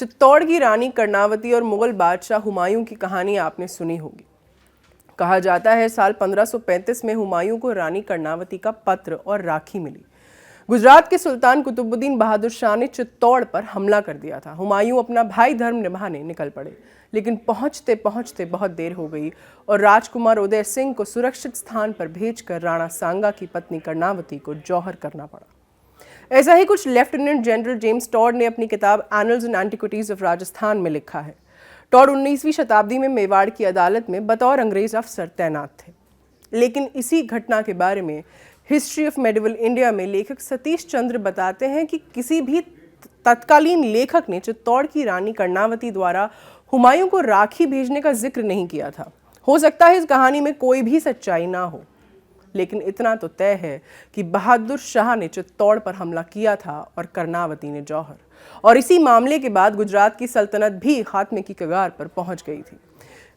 चित्तौड़ की रानी कर्णावती और मुगल बादशाह हुमायूं की कहानी आपने सुनी होगी। कहा जाता है साल 1535 में हुमायूं को रानी कर्णावती का पत्र और राखी मिली। गुजरात के सुल्तान कुतुबुद्दीन बहादुर शाह ने चित्तौड़ पर हमला कर दिया था। हुमायूं अपना भाई धर्म निभाने निकल पड़े, लेकिन पहुंचते पहुंचते बहुत देर हो गई और राजकुमार उदय सिंह को सुरक्षित स्थान पर भेजकर राणा सांगा की पत्नी कर्णावती को जौहर करना पड़ा। ऐसा ही कुछ लेफ्टिनेंट जनरल जेम्स टॉड ने अपनी किताब annuls and antiquities of Rajasthan में लिखा है। टॉड 19वीं शताब्दी में मेवाड़ की अदालत में बतौर अंग्रेज अफसर तैनात थे, लेकिन इसी घटना के बारे में हिस्ट्री ऑफ मेडिवल इंडिया में लेखक सतीश चंद्र बताते हैं कि किसी भी तत्कालीन लेखक ने चित्तौड़ की रानी कर्णावती द्वारा हुमायूं को राखी भेजने का जिक्र नहीं किया था। हो सकता है इस कहानी में कोई भी सच्चाई ना हो, लेकिन इतना तो तय है कि बहादुर शाह ने चित्तौड़ पर हमला किया था और कर्णावती ने जौहर, और इसी मामले के बाद गुजरात की सल्तनत भी खात्मे की कगार पर पहुंच गई थी।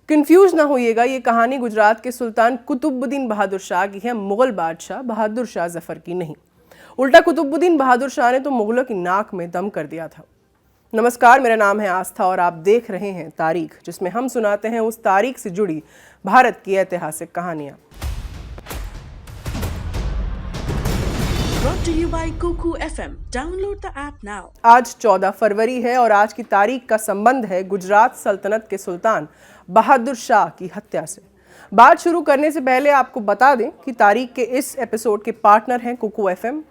कंफ्यूज ना होइएगा, ये कहानी गुजरात के सुल्तान कुतुबुद्दीन बहादुर शाह की है, मुगल बादशाह बहादुर शाह जफर की नहीं। उल्टा कुतुबुद्दीन बहादुर शाह ने तो मुगलों की नाक में दम कर दिया था। नमस्कार, मेरा नाम है आस्था और आप देख रहे हैं तारीख, जिसमें हम सुनाते हैं उस तारीख से जुड़ी भारत की ऐतिहासिक कहानियां। Brought to you by Kuku FM. Download the app now. आज 14 फरवरी है और आज की तारीख का संबंध है गुजरात सल्तनत के सुल्तान बहादुर शाह की हत्या से। बात शुरू करने से पहले आपको बता दें कि तारीख के इस एपिसोड के पार्टनर हैं कुकू एफएम।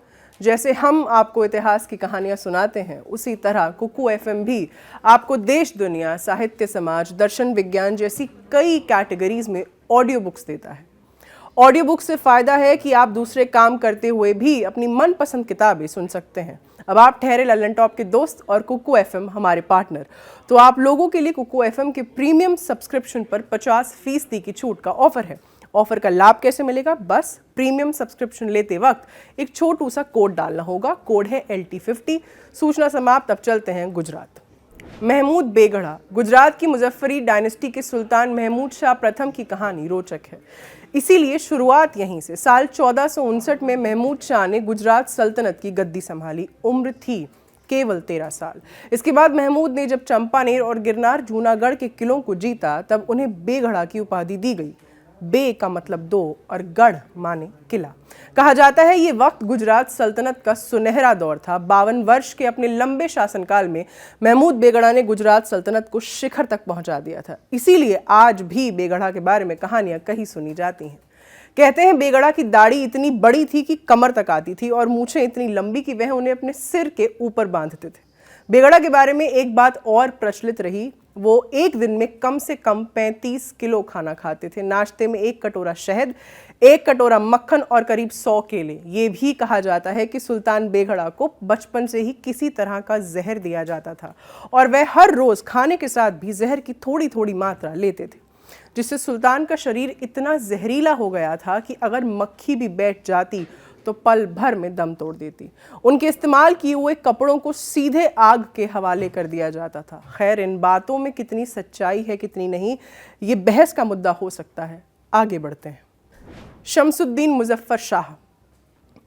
जैसे हम आपको इतिहास की कहानियां सुनाते हैं, उसी तरह कुकू एफएम भी आपको देश दुनिया, साहित्य, समाज, दर्शन, विज्ञान जैसी कई कैटेगरीज में ऑडियो बुक्स देता है। ऑडियो बुक से फ़ायदा है कि आप दूसरे काम करते हुए भी अपनी मनपसंद किताबें सुन सकते हैं। अब आप ठहरे ललन टॉप के दोस्त और कुकू एफएम हमारे पार्टनर, तो आप लोगों के लिए कुकू एफएम के प्रीमियम सब्सक्रिप्शन पर 50% की छूट का ऑफर है। ऑफर का लाभ कैसे मिलेगा? बस प्रीमियम सब्सक्रिप्शन लेते वक्त एक छोटू सा कोड डालना होगा। कोड है LT50। सूचना समाप्त। अब चलते हैं गुजरात। महमूद बेगढ़ा। गुजरात की मुजफ्फरी डायनेस्टी के सुल्तान महमूद शाह प्रथम की कहानी रोचक है, इसीलिए शुरुआत यहीं से। साल 1459 में महमूद शाह ने गुजरात सल्तनत की गद्दी संभाली। उम्र थी केवल 13 साल। इसके बाद महमूद ने जब चंपानेर और गिरनार जूनागढ़ के किलों को जीता, तब उन्हें बेगढ़ा की उपाधि दी गई। बे का मतलब 2 और गढ़ माने किला। कहा जाता है ये वक्त गुजरात सल्तनत का सुनहरा दौर था। 52 वर्ष के अपने लंबे शासनकाल में महमूद बेगढ़ा ने गुजरात सल्तनत को शिखर तक पहुंचा दिया था। इसीलिए आज भी बेगढ़ा के बारे में कहानियां कहीं सुनी जाती हैं। कहते हैं बेगढ़ा की दाढ़ी इतनी बड़ी थी कि कमर तक आती थी और मूछें इतनी लंबी कि वह उन्हें अपने सिर के ऊपर बांधते थे। बेगढ़ा के बारे में एक बात और प्रचलित रही, वो एक दिन में कम से कम 35 किलो खाना खाते थे। नाश्ते में 1 कटोरा शहद, 1 कटोरा मक्खन और करीब 100 केले। ये भी कहा जाता है कि सुल्तान बेगढ़ा को बचपन से ही किसी तरह का जहर दिया जाता था और वह हर रोज खाने के साथ भी जहर की थोड़ी थोड़ी मात्रा लेते थे, जिससे सुल्तान का शरीर इतना जहरीला हो गया था कि अगर मक्खी भी बैठ जाती तो पल भर में दम तोड़ देती। उनके इस्तेमाल किए हुए कपड़ों को सीधे आग के हवाले कर दिया जाता था। खैर, इन बातों में कितनी सच्चाई है कितनी नहीं, ये बहस का मुद्दा हो सकता है। आगे बढ़ते हैं। शमसुद्दीन मुजफ्फर शाह।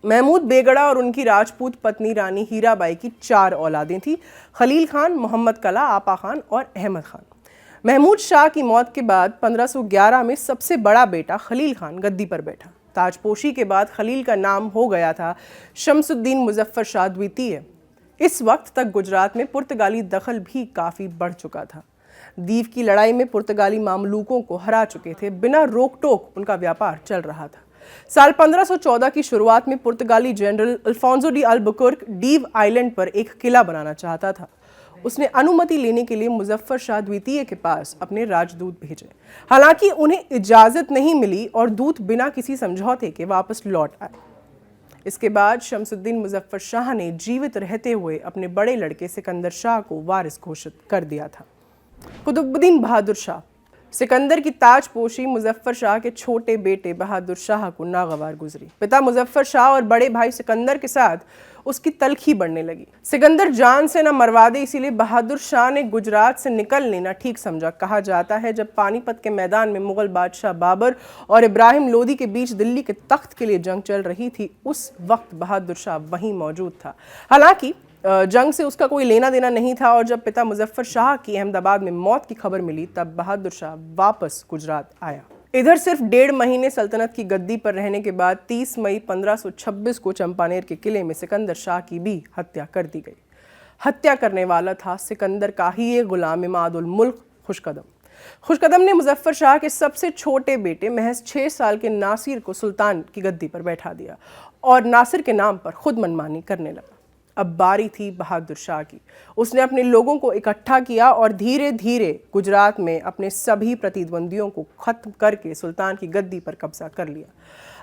महमूद बेगढ़ा और उनकी राजपूत पत्नी रानी हीराबाई की 4 औलादें थीं, खलील खान, मोहम्मद कला, आपा खान और अहमद खान। महमूद शाह की मौत के बाद 1511 में सबसे बड़ा बेटा खलील खान गद्दी पर बैठा। ताजपोशी के बाद खलील का नाम हो गया था शमसुद्दीन मुजफ्फर शाह द्वितीय। इस वक्त तक गुजरात में पुर्तगाली दखल भी काफ़ी बढ़ चुका था। दीव की लड़ाई में पुर्तगाली मामलूकों को हरा चुके थे। बिना रोक टोक उनका व्यापार चल रहा था। साल 1514 की शुरुआत में पुर्तगाली general Alfonso de Albuquerque Dew island पर एक किला बनाना चाहता था। उसने अनुमति लेने के लिए मुजफ्फर शाह द्वितीय के पास अपने राजदूत भेजे। हालांकि उन्हें इजाजत नहीं मिली और दूत बिना किसी समझौते के वापस लौट आए। इसके बाद शमसुद्दीन मुजफ्फर शाह ने जीवित रहते हुए अपने बड़े लड़के सिकंदर शाह को वारिस घोषित कर दिया था। कुतुबुद्दीन बहादुर शाह। सिकंदर की ताजपोशी मुजफ्फर शाह के छोटे बेटे बहादुर शाह को नागवार गुजरी। पिता मुजफ्फर शाह और बड़े भाई सिकंदर के साथ उसकी तलखी बढ़ने लगी। सिकंदर जान से न मरवा दे, इसीलिए बहादुर शाह ने गुजरात से निकल लेना ठीक समझा। कहा जाता है जब पानीपत के मैदान में मुगल बादशाह बाबर और इब्राहिम लोदी के बीच दिल्ली के तख्त के लिए जंग चल रही थी, उस वक्त बहादुर शाह वहीं मौजूद था। हालांकि जंग से उसका कोई लेना देना नहीं था और जब पिता मुजफ्फर शाह की अहमदाबाद में मौत की खबर मिली तब बहादुर शाह वापस गुजरात आया। इधर सिर्फ 1.5 महीने सल्तनत की गद्दी पर रहने के बाद 30 मई 1526 को चंपानेर के किले में सिकंदर शाह की भी हत्या कर दी गई। हत्या करने वाला था सिकंदर का ही एक गुलाम इमादुल मुल्क खुशकदम। खुशकदम ने मुजफ्फर शाह के सबसे छोटे बेटे महज 6 साल के नासिर को सुल्तान की गद्दी पर बैठा दिया और नासिर के नाम पर खुद मनमानी करने लगा। अब बारी थी बहादुर शाह की। उसने अपने लोगों को इकट्ठा किया और धीरे धीरे गुजरात में अपने सभी प्रतिद्वंदियों को खत्म करके सुल्तान की गद्दी पर कब्जा कर लिया।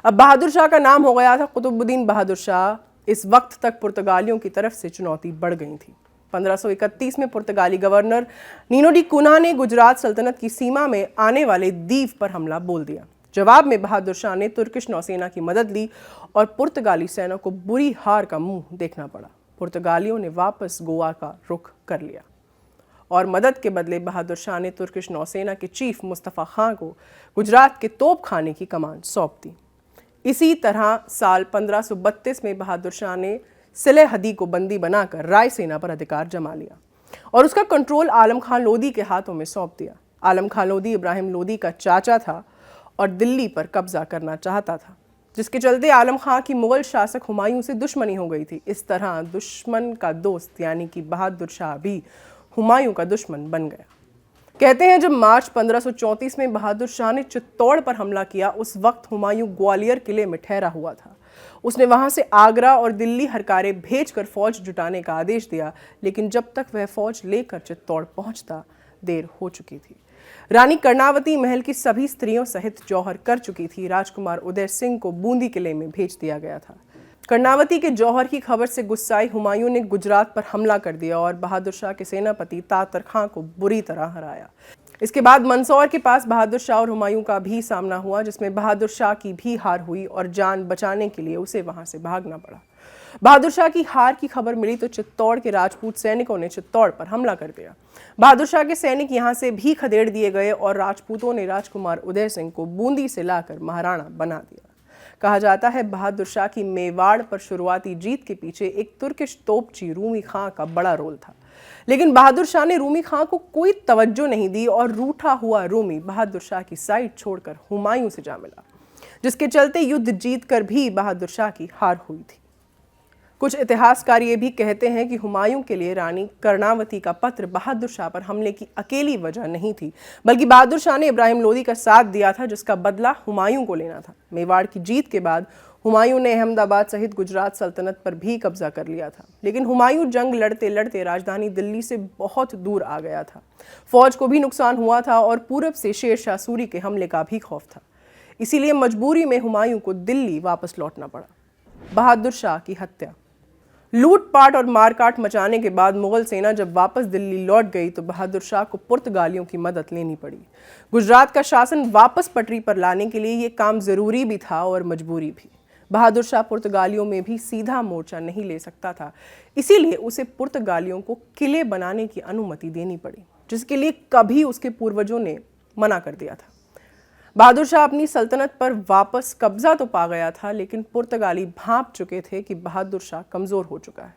अब बहादुर शाह का नाम हो गया था कुतुबुद्दीन बहादुर शाह। इस वक्त तक पुर्तगालियों की तरफ से चुनौती बढ़ गई थी। 1531 में पुर्तगाली गवर्नर नीनो डी कुना ने गुजरात सल्तनत की सीमा में आने वाले दीव पर हमला बोल दिया। जवाब में बहादुर शाह ने तुर्किश नौसेना की मदद ली और पुर्तगाली सेना को बुरी हार का मुंह देखना पड़ा। पुर्तगालियों ने वापस गोवा का रुख कर लिया और मदद के बदले बहादुर शाह ने तुर्किश नौसेना के चीफ मुस्तफ़ा खां को गुजरात के तोप खाने की कमान सौंप दी। इसी तरह साल 1532 में बहादुर शाह ने सिले हदी को बंदी बनाकर राय सेना पर अधिकार जमा लिया और उसका कंट्रोल आलम खां लोदी के हाथों में सौंप दिया। आलम खां लोदी इब्राहिम लोदी का चाचा था और दिल्ली पर कब्जा करना चाहता था, जिसके चलते आलम खां की मुगल शासक हुमायूं से दुश्मनी हो गई थी। इस तरह दुश्मन का दोस्त यानी कि बहादुर शाह भी हुमायूं का दुश्मन बन गया। कहते हैं जब मार्च 1534 में बहादुर शाह ने चित्तौड़ पर हमला किया, उस वक्त हुमायूं ग्वालियर किले में ठहरा हुआ था। उसने वहां से आगरा और दिल्ली हरकारे भेजकर फौज जुटाने का आदेश दिया, लेकिन जब तक वह फौज लेकर चित्तौड़ पहुंचता देर हो चुकी थी। रानी कर्णावती महल की सभी स्त्रियों सहित जौहर कर चुकी थी। राजकुमार उदय सिंह को बूंदी किले में भेज दिया गया था। कर्णावती के जौहर की खबर से गुस्साए हुमायूं ने गुजरात पर हमला कर दिया और बहादुर शाह के सेनापति तातर खां को बुरी तरह हराया। इसके बाद मंदसौर के पास बहादुर शाह और हुमायूं का भी सामना हुआ, जिसमें बहादुर शाह की भी हार हुई और जान बचाने के लिए उसे वहां से भागना पड़ा। बहादुर शाह की हार की खबर मिली तो चित्तौड़ के राजपूत सैनिकों ने चित्तौड़ पर हमला कर दिया। बहादुर शाह के सैनिक यहां से भी खदेड़ दिए गए और राजपूतों ने राजकुमार उदय सिंह को बूंदी से लाकर महाराणा बना दिया। कहा जाता है बहादुर शाह की मेवाड़ पर शुरुआती जीत के पीछे एक तुर्किश तोपची रूमी खां का बड़ा रोल था, लेकिन बहादुर शाह ने रूमी खां को कोई तवज्जो नहीं दी और रूठा हुआ रूमी बहादुर शाह की साइड छोड़कर हुमायूं से जा मिला, जिसके चलते युद्ध जीतकर भी बहादुर शाह की हार हुई थी। कुछ इतिहासकार ये भी कहते हैं कि हुमायूं के लिए रानी कर्णावती का पत्र बहादुर शाह पर हमले की अकेली वजह नहीं थी, बल्कि बहादुर शाह ने इब्राहिम लोदी का साथ दिया था, जिसका बदला हुमायूं को लेना था। मेवाड़ की जीत के बाद हुमायूं ने अहमदाबाद सहित गुजरात सल्तनत पर भी कब्जा कर लिया था, लेकिन हुमायूं जंग लड़ते लड़ते राजधानी दिल्ली से बहुत दूर आ गया था। फौज को भी नुकसान हुआ था और पूरब से शेर शाह सूरी के हमले का भी खौफ था। इसीलिए मजबूरी में हुमायूं को दिल्ली वापस लौटना पड़ा। बहादुर शाह की हत्या। लूटपाट और मारकाट मचाने के बाद मुगल सेना जब वापस दिल्ली लौट गई तो बहादुर शाह को पुर्तगालियों की मदद लेनी पड़ी। गुजरात का शासन वापस पटरी पर लाने के लिए ये काम जरूरी भी था और मजबूरी भी। बहादुर शाह पुर्तगालियों में भी सीधा मोर्चा नहीं ले सकता था, इसीलिए उसे पुर्तगालियों को किले बनाने की अनुमति देनी पड़ी, जिसके लिए कभी उसके पूर्वजों ने मना कर दिया था। बहादुर शाह अपनी सल्तनत पर वापस कब्जा तो पा गया था, लेकिन पुर्तगाली भांप चुके थे कि बहादुर शाह कमजोर हो चुका है,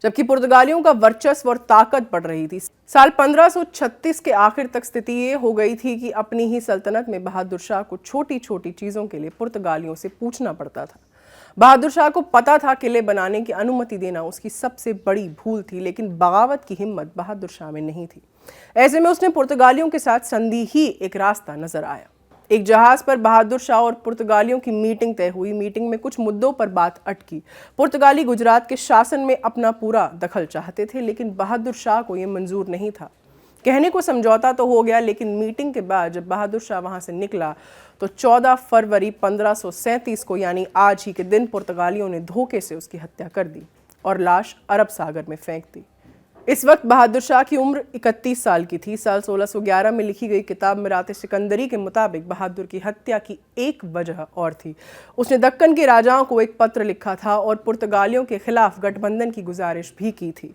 जबकि पुर्तगालियों का वर्चस्व और ताकत बढ़ रही थी। साल 1536 के आखिर तक स्थिति ये हो गई थी कि अपनी ही सल्तनत में बहादुर शाह को छोटी छोटी चीजों के लिए पुर्तगालियों से पूछना पड़ता था। बहादुर शाह को पता था किले बनाने की अनुमति देना उसकी सबसे बड़ी भूल थी, लेकिन बगावत की हिम्मत बहादुर शाह में नहीं थी। ऐसे में उसने पुर्तगालियों के साथ संधि ही एक रास्ता नजर आया। एक जहाज पर बहादुर शाह और पुर्तगालियों की मीटिंग तय हुई। मीटिंग में कुछ मुद्दों पर बात अटकी। पुर्तगाली गुजरात के शासन में अपना पूरा दखल चाहते थे, लेकिन बहादुर शाह को यह मंजूर नहीं था। कहने को समझौता तो हो गया, लेकिन मीटिंग के बाद जब बहादुर शाह वहां से निकला तो 14 फरवरी 1537 को यानी आज ही के दिन पुर्तगालियों ने धोखे से उसकी हत्या कर दी और लाश अरब सागर में फेंक दी। इस वक्त बहादुर शाह की उम्र 31 साल की थी। साल 1611 में लिखी गई किताब मिरात सिकंदरी के मुताबिक बहादुर की हत्या की एक वजह और थी। उसने दक्कन के राजाओं को एक पत्र लिखा था और पुर्तगालियों के खिलाफ गठबंधन की गुजारिश भी की थी,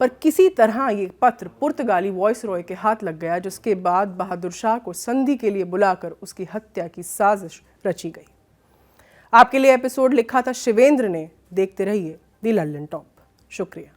पर किसी तरह ये पत्र पुर्तगाली वॉइसरॉय के हाथ लग गया, जिसके बाद बहादुर शाह को संधि के लिए बुलाकर उसकी हत्या की साजिश रची गई। आपके लिए एपिसोड लिखा था शिवेंद्र ने। देखते रहिए द लंदन टॉप। शुक्रिया।